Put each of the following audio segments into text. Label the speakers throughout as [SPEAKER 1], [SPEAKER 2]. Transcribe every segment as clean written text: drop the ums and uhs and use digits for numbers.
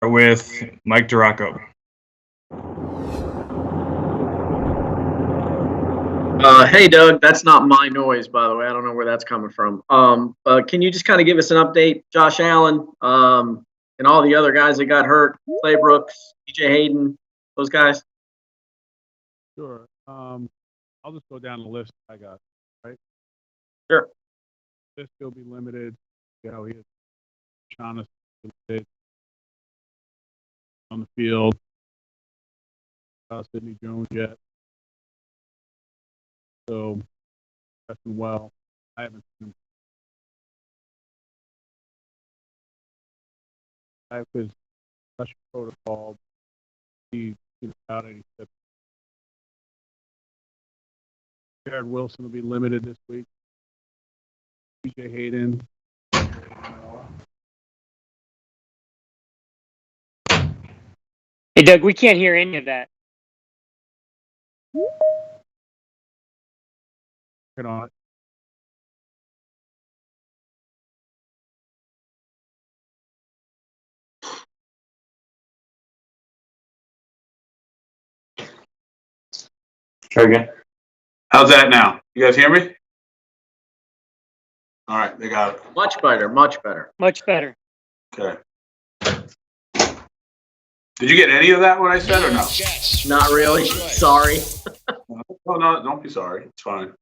[SPEAKER 1] with Mike Duraco.
[SPEAKER 2] Hey, Doug, that's not my noise, by the way. I don't know where that's coming from. Can you just kind of give us an update? Josh Allen and all the other guys that got hurt, Clay Brooks, DJ Hayden, those guys?
[SPEAKER 3] Sure. I'll just go down the list I got, right?
[SPEAKER 2] Sure.
[SPEAKER 3] This will be limited. You know, he is Shaughnessy limited on the field. Sidney Jones yet. So, that's been well. I haven't seen him. I have his special protocol. He's out any step. Jared Wilson will be limited this week. DJ Hayden.
[SPEAKER 4] Hey, Doug, we can't hear any of that.
[SPEAKER 3] Get on it.
[SPEAKER 5] Try again. How's that now? You guys hear me? All right, they got it.
[SPEAKER 2] Much better, much better.
[SPEAKER 4] Much better.
[SPEAKER 5] Okay. Did you get any of that, what I said, or no?
[SPEAKER 2] Not really. Sorry.
[SPEAKER 5] No, don't be sorry. It's fine.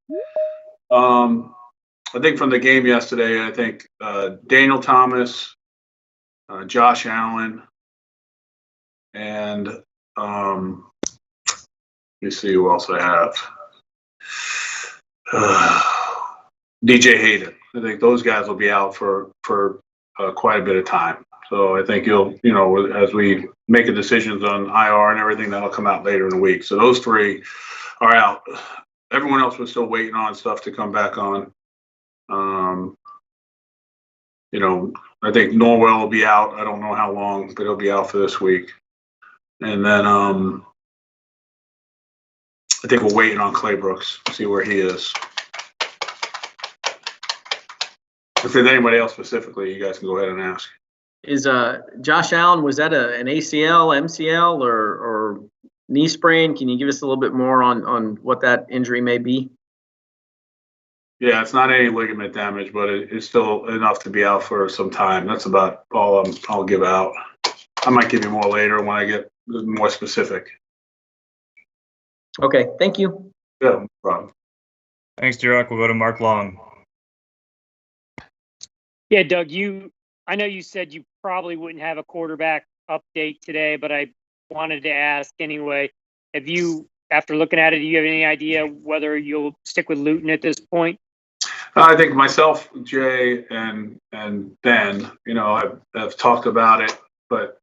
[SPEAKER 5] I think from the game yesterday, I think Daniel Thomas, Josh Allen, and let me see who else I have. DJ Hayden. I think those guys will be out for quite a bit of time. So I think as we make the decisions on IR and everything, that'll come out later in the week. So those three are out. Everyone else was still waiting on stuff to come back on. I think Norwell will be out. I don't know how long, but he'll be out for this week. And then I think we're waiting on Clay Brooks, see where he is. If there's anybody else specifically, you guys can go ahead and ask.
[SPEAKER 2] Is Josh Allen, was that an ACL, MCL, or knee sprain? Can you give us a little bit more on what that injury may be?
[SPEAKER 5] Yeah, it's not any ligament damage, but it's still enough to be out for some time. That's about all I'll give out. I might give you more later when I get more specific.
[SPEAKER 2] Okay, thank you.
[SPEAKER 5] Yeah, no problem.
[SPEAKER 1] Thanks, Durac. We'll go to Mark Long.
[SPEAKER 4] Yeah, Doug, I know you said you probably wouldn't have a quarterback update today, but I wanted to ask anyway. Have you, after looking at it, do you have any idea whether you'll stick with Luton at this point?
[SPEAKER 5] I think myself, Jay, and Ben, have talked about it, but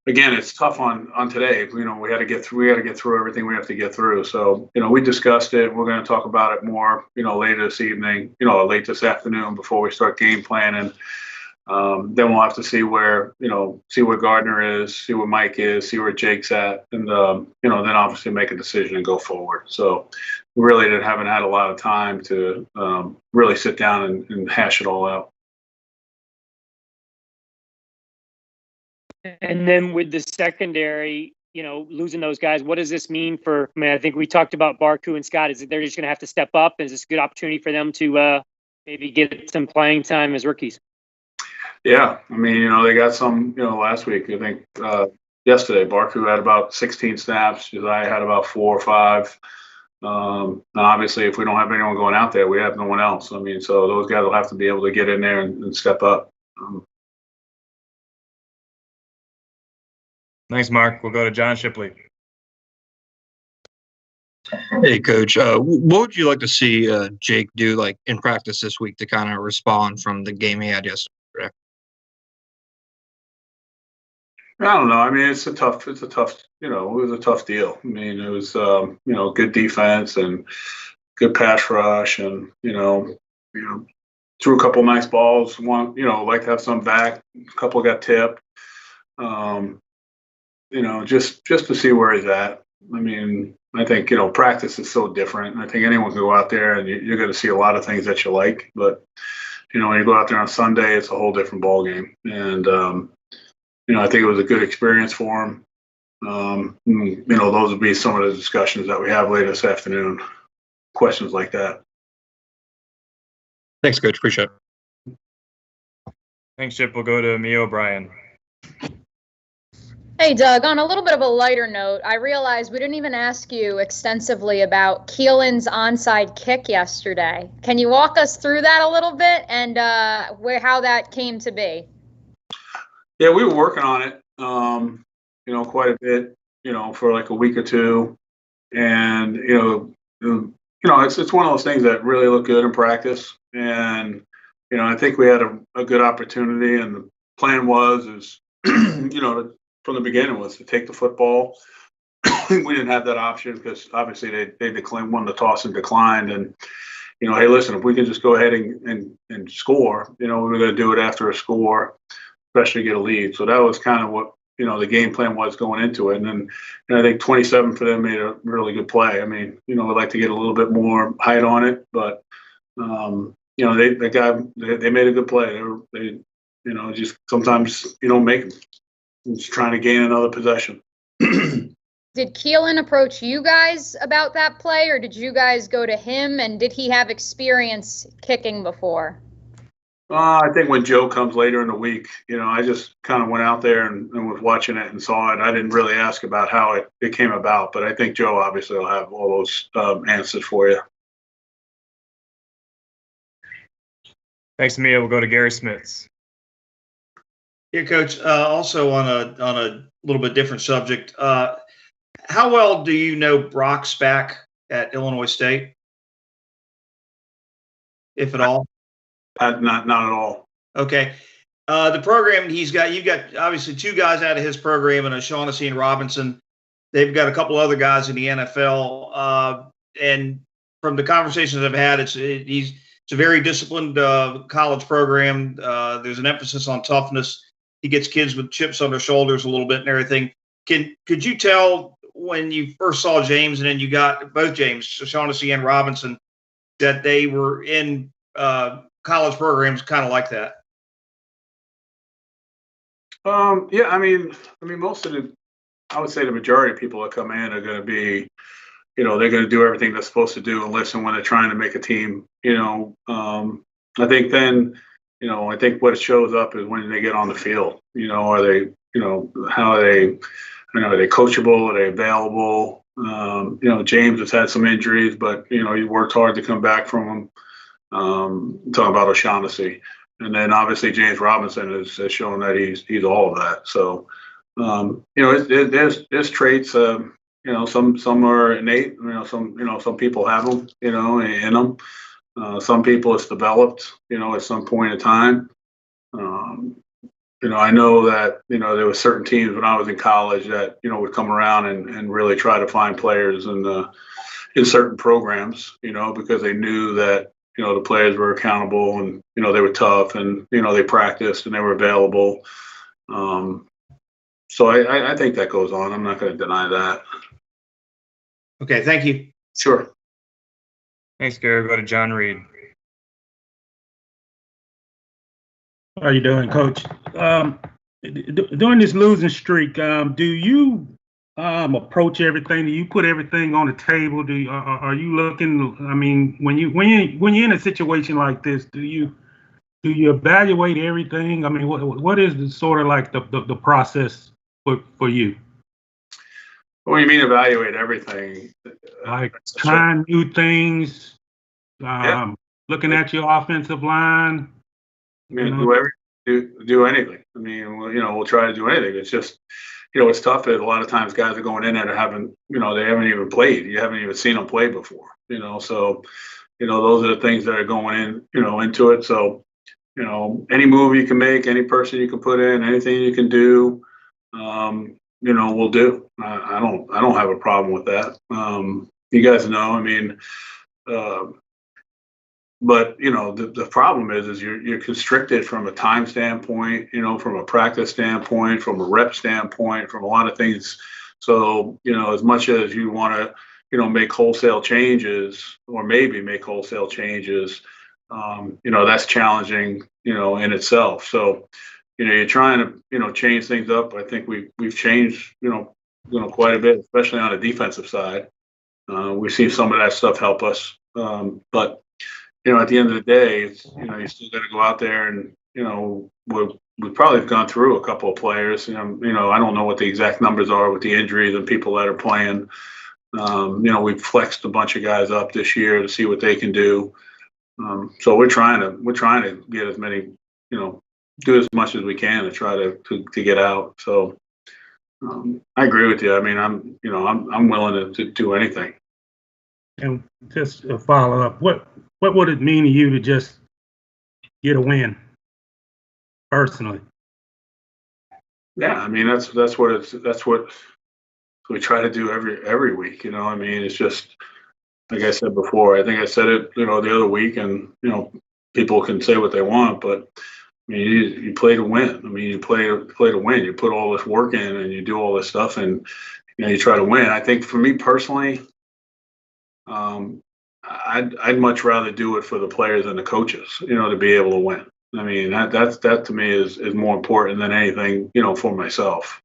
[SPEAKER 5] again, it's tough on today. We had to get through everything we have to get through. So, we discussed it. We're going to talk about it more, later this evening, late this afternoon before we start game planning. Then we'll have to see where Gardner is, see where Mike is, see where Jake's at, and then obviously make a decision and go forward. So we really haven't had a lot of time to really sit down and hash it all out.
[SPEAKER 4] And then with the secondary, losing those guys, what does this mean for? I think we talked about Barku and Scott. Is it they're just going to have to step up? Is this a good opportunity for them to maybe get some playing time as rookies?
[SPEAKER 5] Yeah, they got some, last week. I think yesterday, Barku had about 16 snaps. Josiah had about 4 or 5. Obviously, if we don't have anyone going out there, we have no one else. So those guys will have to be able to get in there and step up.
[SPEAKER 1] Thanks, Mark. We'll go to John Shipley.
[SPEAKER 6] Hey, Coach. What would you like to see Jake do, in practice this week to kind of respond from the game he had yesterday?
[SPEAKER 5] I don't know. It's a tough. It was a tough deal. It was good defense and good pass rush, and threw a couple nice balls. One, like to have some back. A couple got tipped. Just to see where he's at. I think practice is so different. I think anyone can go out there and you're going to see a lot of things that you like, but when you go out there on Sunday, it's a whole different ball game. And I think it was a good experience for him. Those would be some of the discussions that we have later this afternoon. Questions like that.
[SPEAKER 6] Thanks, Coach. Appreciate it.
[SPEAKER 1] Thanks, Chip. We'll go to Mia O'Brien.
[SPEAKER 7] Hey, Doug, on a little bit of a lighter note, I realized we didn't even ask you extensively about Keelan's onside kick yesterday. Can you walk us through that a little bit and how that came to be?
[SPEAKER 5] Yeah, we were working on it, quite a bit, for like a week or two. And, it's one of those things that really look good in practice. And, I think we had a good opportunity, and the plan is, from the beginning was to take the football. We didn't have that option because obviously they won the toss and declined. And, hey, listen, if we can just go ahead and score, we're going to do it after a score, especially get a lead. So that was kind of what, the game plan was going into it. And then I think 27 for them made a really good play. I mean, we'd like to get a little bit more height on it, but, they made a good play. They just sometimes you don't make them. Just trying to gain another possession.
[SPEAKER 7] Did Keelan approach you guys about that play, or did you guys go to him? And did he have experience kicking before?
[SPEAKER 5] I think when Joe comes later in the week, I just kind of went out there and was watching it and saw it. I didn't really ask about how it came about, but I think Joe obviously will have all those answers for you.
[SPEAKER 1] Thanks, Mia. We'll go to Gary Smits.
[SPEAKER 8] Yeah, Coach. Also on a little bit different subject, how well do you know Brock Spack at Illinois State, if at all?
[SPEAKER 5] Not at all.
[SPEAKER 8] Okay. The program you've got obviously two guys out of his program, and O'Shaughnessy and Robinson. They've got a couple other guys in the NFL, and from the conversations I've had, it's a very disciplined college program. There's an emphasis on toughness. He gets kids with chips on their shoulders a little bit and everything. Could you tell when you first saw James, and then you got both James, Shaughnessy and Robinson, that they were in college programs kind of like that?
[SPEAKER 5] Yeah, I mean, I would say the majority of people that come in are going to be, they're going to do everything they're supposed to do and listen when they're trying to make a team. I think then, I think what shows up is when they get on the field. Are they, how are they, are they coachable? Are they available? James has had some injuries, but he worked hard to come back from them. Talking about O'Shaughnessy, and then obviously James Robinson has shown that he's all of that. So, there's traits. Some are innate. Some people have them. In them. Some people it's developed. At some point in time. I know that there were certain teams when I was in college that would come around and really try to find players in certain programs. Because they knew that the players were accountable and they were tough and they practiced and they were available. So I think that goes on. I'm not going to deny that.
[SPEAKER 8] Okay, thank you.
[SPEAKER 5] Sure.
[SPEAKER 1] Thanks, Gary. We'll go to John Reed.
[SPEAKER 9] How you doing, Coach? During this losing streak, do you approach everything? Do you put everything on the table? Are you looking? I mean, when you're in a situation like this, do you evaluate everything? I mean, what is the sort of like the process for you?
[SPEAKER 5] What do you mean evaluate everything?
[SPEAKER 9] Like trying new things, looking at your offensive line.
[SPEAKER 5] I mean, do anything. I mean, we'll try to do anything. It's just, it's tough. That a lot of times guys are going in there that haven't, they haven't even played. You haven't even seen them play before. So, those are the things that are going in, into it. So, any move you can make, any person you can put in, anything you can do, we'll do. I don't have a problem with that. You guys know. I mean, but the problem is you're constricted from a time standpoint, from a practice standpoint, from a rep standpoint, from a lot of things. So as much as you want to make wholesale changes or maybe make wholesale changes, that's challenging in itself. So you're trying to, change things up. I think we've changed, quite a bit, especially on the defensive side. We've seen some of that stuff help us. But, at the end of the day, you still got to go out there and, we've probably gone through a couple of players. I don't know what the exact numbers are with the injuries and people that are playing. We've flexed a bunch of guys up this year to see what they can do. So we're trying to get as many, do as much as we can to try to get out. So I agree with you. I mean, I'm willing to do anything.
[SPEAKER 9] And just a follow up, what would it mean to you to just get a win personally?
[SPEAKER 5] Yeah, I mean that's what we try to do every week. I mean, it's just like I said before. I think I said it, the other week, and people can say what they want, but I mean, you play to win. I mean, you play to win. You put all this work in, and you do all this stuff, and you try to win. I think for me personally, I'd much rather do it for the players and the coaches, to be able to win. I mean, that to me is more important than anything, for myself.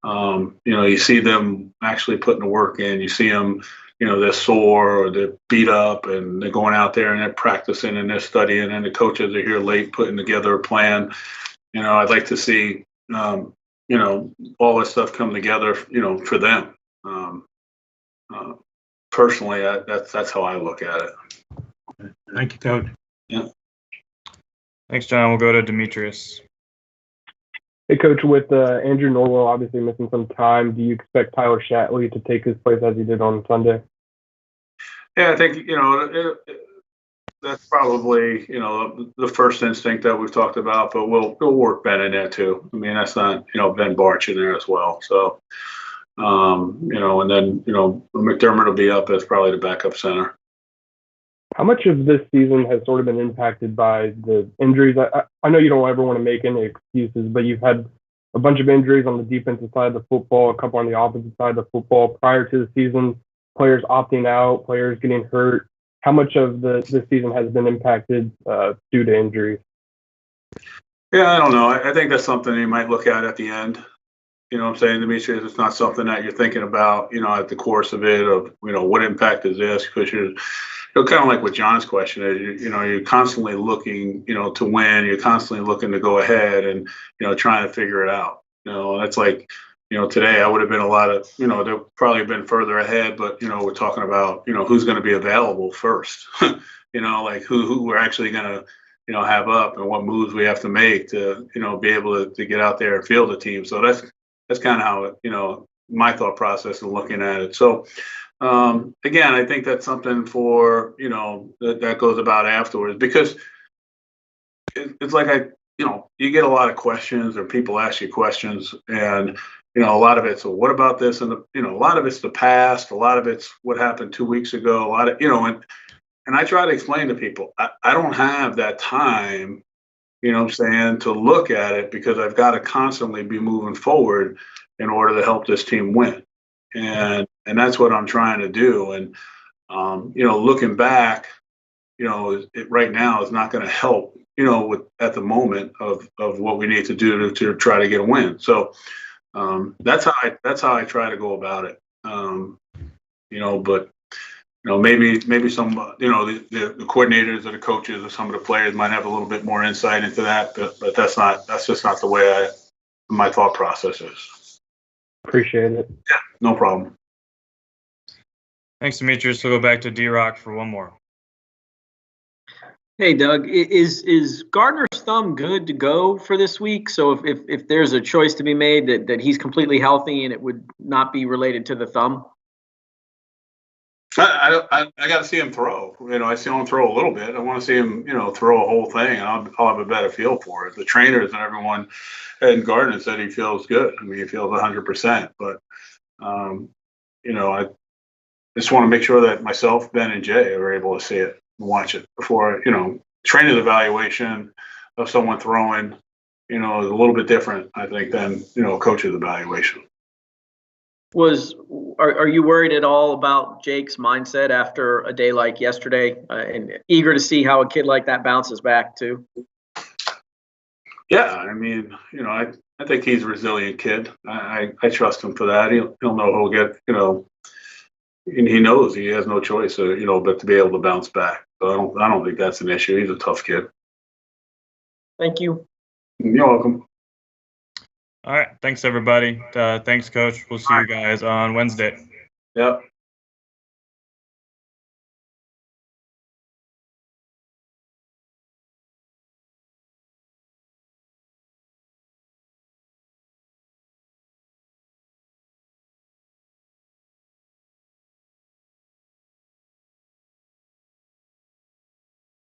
[SPEAKER 5] You see them actually putting the work in. You see them, they're sore or they're beat up, and they're going out there and they're practicing and they're studying, and the coaches are here late putting together a plan. I'd like to see, all this stuff come together, for them. Personally, that's how I look at it.
[SPEAKER 9] Thank you, Coach.
[SPEAKER 5] Yeah.
[SPEAKER 1] Thanks, John. We'll go to Demetrius.
[SPEAKER 10] Hey, Coach, with Andrew Norwell obviously missing some time, do you expect Tyler Shatley to take his place as he did on Sunday?
[SPEAKER 5] Yeah, I think, that's probably, the first instinct that we've talked about, but we'll work Ben in there too. I mean, that's not, Ben Barch in there as well. So, and then, McDermott will be up as probably the backup center.
[SPEAKER 10] How much of this season has sort of been impacted by the injuries? I know you don't ever want to make any excuses, but you've had a bunch of injuries on the defensive side of the football, a couple on the offensive side of the football prior to the season, players opting out, players getting hurt. How much of this season has been impacted due to injuries?
[SPEAKER 5] Yeah, I don't know. I think that's something you might look at the end. You know what I'm saying, Demetrius? It's not something that you're thinking about, at the course of it, of, what impact is this? Because you're kind of like what John's question is, you're constantly looking, to win. You're constantly looking to go ahead and, trying to figure it out. That's like, today I would have been a lot of, they've probably been further ahead, but, we're talking about, who's going to be available first, like who we're actually going to, have up and what moves we have to make to, be able to get out there and field the team. So that's kind of how, my thought process in looking at it. So, again, I think that's something for, that goes about afterwards, because it's like you get a lot of questions, or people ask you questions, and, a lot of it's, so what about this? And, a lot of it's the past, a lot of it's what happened 2 weeks ago, a lot of, and I try to explain to people, I don't have that time, to look at it, because I've got to constantly be moving forward in order to help this team win. And that's what I'm trying to do. And, looking back, it right now is not going to help, at the moment of what we need to do to try to get a win. So that's how I try to go about it. But, maybe some, the coordinators or the coaches or some of the players might have a little bit more insight into that, but that's just not the way my thought process is.
[SPEAKER 10] Appreciate it.
[SPEAKER 5] Yeah, no problem.
[SPEAKER 1] Thanks, Demetrius. We'll go back to D-Rock for one more.
[SPEAKER 2] Hey, Doug, is Gardner's thumb good to go for this week? So if there's a choice to be made that he's completely healthy and it would not be related to the thumb?
[SPEAKER 5] I got to see him throw. I see him throw a little bit. I want to see him, throw a whole thing, and I'll have a better feel for it. The trainers and everyone and Gardner said he feels good. I mean, he feels 100%. But, I just want to make sure that myself, Ben, and Jay are able to see it and watch it before, trainer's evaluation of someone throwing, is a little bit different, I think, than, coach's evaluation.
[SPEAKER 2] Are you worried at all about Jake's mindset after a day like yesterday, and eager to see how a kid like that bounces back too?
[SPEAKER 5] Yeah, I mean, I think he's a resilient kid. I trust him for that. He'll know he'll get, and he knows he has no choice, but to be able to bounce back. So I don't think that's an issue. He's a tough kid.
[SPEAKER 2] Thank you.
[SPEAKER 5] You're welcome.
[SPEAKER 1] All right. Thanks, everybody. Thanks, Coach. We'll see you guys on Wednesday.
[SPEAKER 5] Yep.